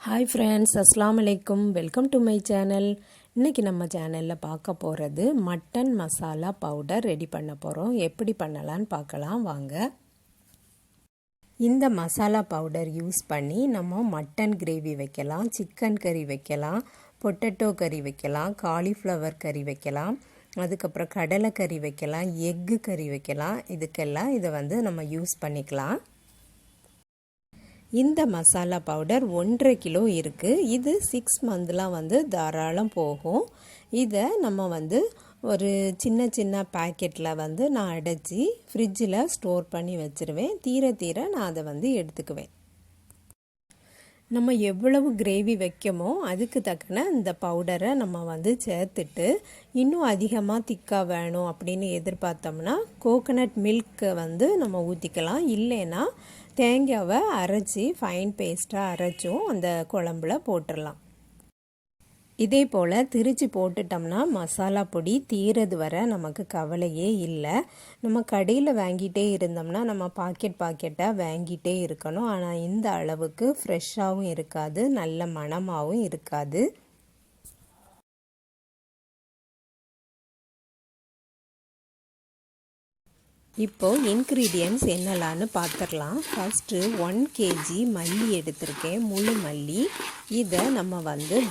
Hi friends, அஸ்ஸலாமு அலைக்கும். Welcome to my channel. இன்றைக்கி நம்ம சேனலில் பார்க்க போகிறது மட்டன் மசாலா பவுடர் ரெடி பண்ண போகிறோம். எப்படி பண்ணலான்னு பார்க்கலாம் வாங்க. இந்த மசாலா பவுடர் யூஸ் பண்ணி நம்ம மட்டன் கிரேவி வைக்கலாம், சிக்கன் கறி வைக்கலாம், பொட்டேட்டோ கறி வைக்கலாம், காலிஃப்ளவர் கறி வைக்கலாம், அதுக்கப்புறம் கடலை கறி வைக்கலாம், எக்கு கறி வைக்கலாம். இதுக்கெல்லாம் இதை நம்ம யூஸ் பண்ணிக்கலாம். இந்த மசாலா பவுடர் 1.5 கிலோ இருக்குது. இது 6 மந்த்லாம் தாராளம் போகும். இதை நம்ம ஒரு சின்ன சின்ன பேக்கெட்டில் நான் அடைச்சி ஃப்ரிட்ஜில் ஸ்டோர் பண்ணி வச்சுருவேன். தீர தீர நான் அதை எடுத்துக்குவேன். நம்ம எவ்வளவு கிரேவி வைக்கமோ அதுக்கு தக்கன இந்த பவுடரை நம்ம சேர்த்துட்டு, இன்னும் அதிகமாக திக்காக வேணும் அப்படின்னு எதிர்பார்த்தோம்னா கோகனட் மில்க்கை நம்ம ஊற்றிக்கலாம். இல்லைன்னா தேங்காவை அரைச்சி ஃபைன் பேஸ்ட்டாக அரைச்சும் அந்த குழம்புல போட்டுடலாம். இதே போல் திரிச்சு போட்டுட்டோம்னா மசாலா பொடி தீரது வர நமக்கு கவலையே இல்லை. நம்ம கடையில் வாங்கிட்டே இருந்தோம்னா நம்ம பாக்கெட்டாக வாங்கிட்டே இருக்கணும். ஆனால் இந்த அளவுக்கு ஃப்ரெஷ்ஷாகவும் இருக்காது, நல்ல மணமாகவும் இருக்காது. இப்போது இன்க்ரீடியன்ட்ஸ் என்னலான்னு பார்த்துடலாம். ஃபஸ்ட்டு 1 kg மல்லி எடுத்திருக்கேன், முழு மல்லி. இதை நம்ம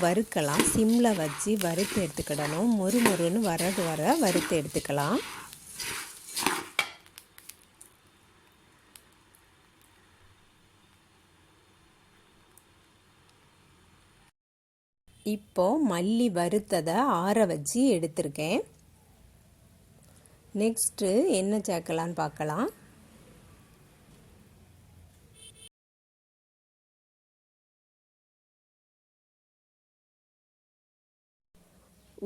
வறுக்கலாம். சிம்மில் வச்சு வறுத்து எடுத்துக்கிடணும். மொறுன்னு வர்றது வர வறுத்து எடுத்துக்கலாம். இப்போது மல்லி வறுத்ததை ஆற வச்சு எடுத்திருக்கேன். நெக்ஸ்ட்டு என்ன சேர்க்கலான்னு பார்க்கலாம்.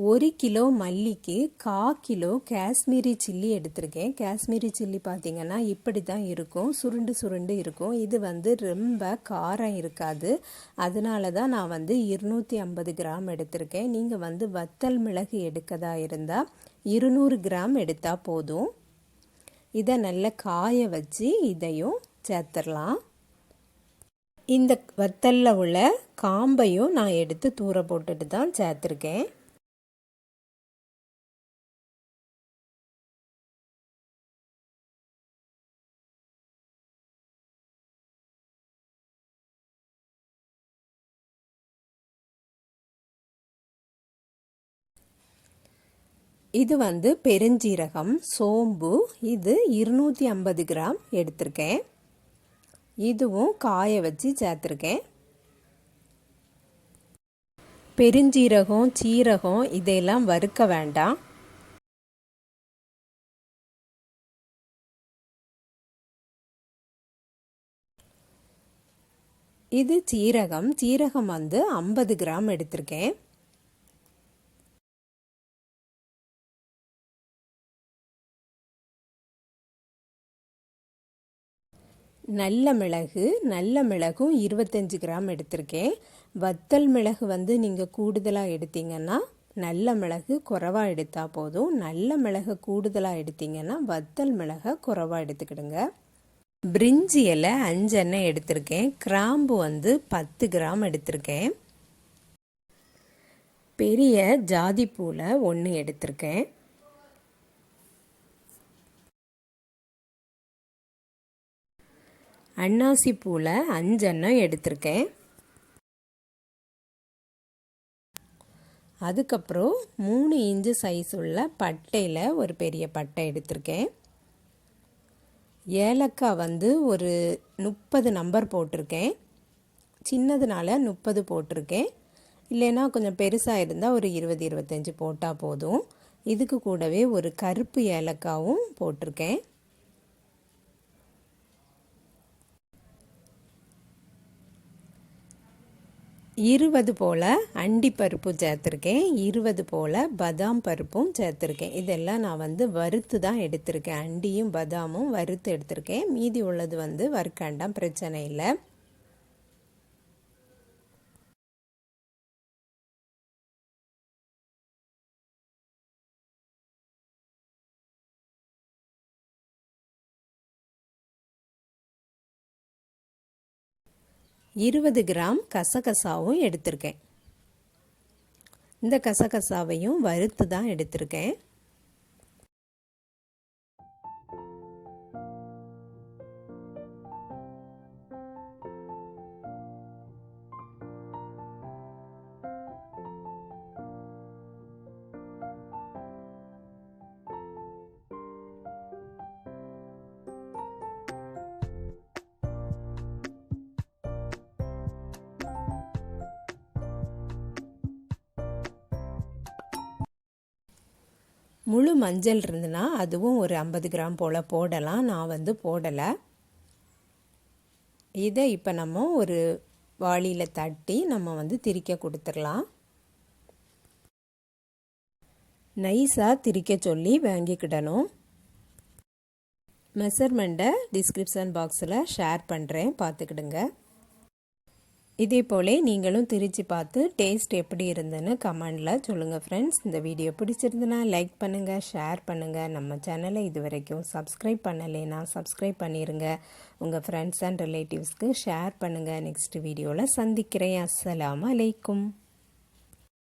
ஒரு கிலோ மல்லிக்கு 1/4 கிலோ காஷ்மீரி சில்லி எடுத்திருக்கேன். காஷ்மீரி சில்லி பார்த்திங்கன்னா இப்படி தான் இருக்கும், சுருண்டு இருக்கும். இது ரொம்ப காரம் இருக்காது. அதனால தான் நான் 250 கிராம் எடுத்திருக்கேன். நீங்கள் வத்தல் மிளகு எடுக்கதா இருந்தால் 200 கிராம் எடுத்தால் போதும். இதை நல்லா காய வச்சு இதையும் சேர்த்துடலாம். இந்த வத்தலில் உள்ள காம்பையும் நான் எடுத்து தூர போட்டுட்டு தான் சேர்த்துருக்கேன். இது பெருஞ்சீரகம், சோம்பு, இது 250 கிராம் எடுத்திருக்கேன். இதுவும் காய வச்சு சேர்த்துருக்கேன். பெருஞ்சீரகம், சீரகம் இதையெல்லாம் வறுக்க வேண்டாம். இது சீரகம் 50 கிராம் எடுத்திருக்கேன். நல்ல மிளகும் 25 கிராம் எடுத்திருக்கேன். வத்தல் மிளகு நீங்கள் கூடுதலாக எடுத்தீங்கன்னா நல்ல மிளகு குறைவாக எடுத்தால் போதும். நல்ல மிளகு கூடுதலாக எடுத்தீங்கன்னா வத்தல் மிளகை குறைவாக எடுத்துக்கிடுங்க. பிரிஞ்சி இலை 5 எண்ணெய் எடுத்திருக்கேன். கிராம்பு 10 கிராம் எடுத்திருக்கேன். பெரிய ஜாதி பூவில் 1 எடுத்திருக்கேன். அன்னாசி பூவில் 5 எண்ணெய் எடுத்திருக்கேன். அதுக்கப்புறம் 3 இன்ச்சு சைஸ் உள்ள பட்டையில் ஒரு பெரிய பட்டை எடுத்திருக்கேன். ஏலக்காய் ஒரு 30 நம்பர் போட்டிருக்கேன். சின்னதுனால 30 போட்டிருக்கேன். இல்லைன்னா கொஞ்சம் பெருசாக இருந்தால் ஒரு 20-25 போட்டால் போதும். இதுக்கு கூடவே ஒரு கருப்பு ஏலக்காவும் போட்டிருக்கேன். 20 போல் அண்டிப்பருப்பு சேர்த்துருக்கேன். 20 போல் பதாம் பருப்பும் சேர்த்துருக்கேன். இதெல்லாம் நான் வறுத்து தான் எடுத்திருக்கேன். அண்டியும் பதாமும் வறுத்து எடுத்திருக்கேன். மீதி உள்ளது வறுக்காண்டாம், பிரச்சனை இல்லை. 20 கிராம் கசகசாவும் எடுத்திருக்கேன். இந்த கசகசாவையும் வறுத்து தான் எடுத்திருக்கேன். முழு மஞ்சள் இருந்துன்னா அதுவும் ஒரு 50 கிராம் போல் போடலாம். நான் வந்து போடலை. இதை இப்போ நம்ம ஒரு வாளியில் தட்டி நம்ம வந்து திரிக்க கொடுத்துடலாம். நைஸாக திரிக்க சொல்லி வாங்கிக்கிடணும். மெஷர்மெண்ட்டை டிஸ்கிரிப்ஷன் பாக்ஸில் ஷேர் பண்ணுறேன், பார்த்துக்கிடுங்க. இதே போல் நீங்களும் திரிச்சு பார்த்து டேஸ்ட் எப்படி இருந்துன்னு கமெண்டில் சொல்லுங்கள் ஃப்ரெண்ட்ஸ். இந்த வீடியோ பிடிச்சிருந்துன்னா லைக் பண்ணுங்கள், ஷேர் பண்ணுங்கள். நம்ம சேனலை இது வரைக்கும் சப்ஸ்கிரைப் பண்ணலைன்னா சப்ஸ்கிரைப் பண்ணிடுங்க. உங்கள் ஃப்ரெண்ட்ஸ் அண்ட் ரிலேட்டிவ்ஸ்க்கு ஷேர் பண்ணுங்கள். நெக்ஸ்ட் வீடியோவில் சந்திக்கிறேன். அஸ்ஸலாமு அலைக்கும்.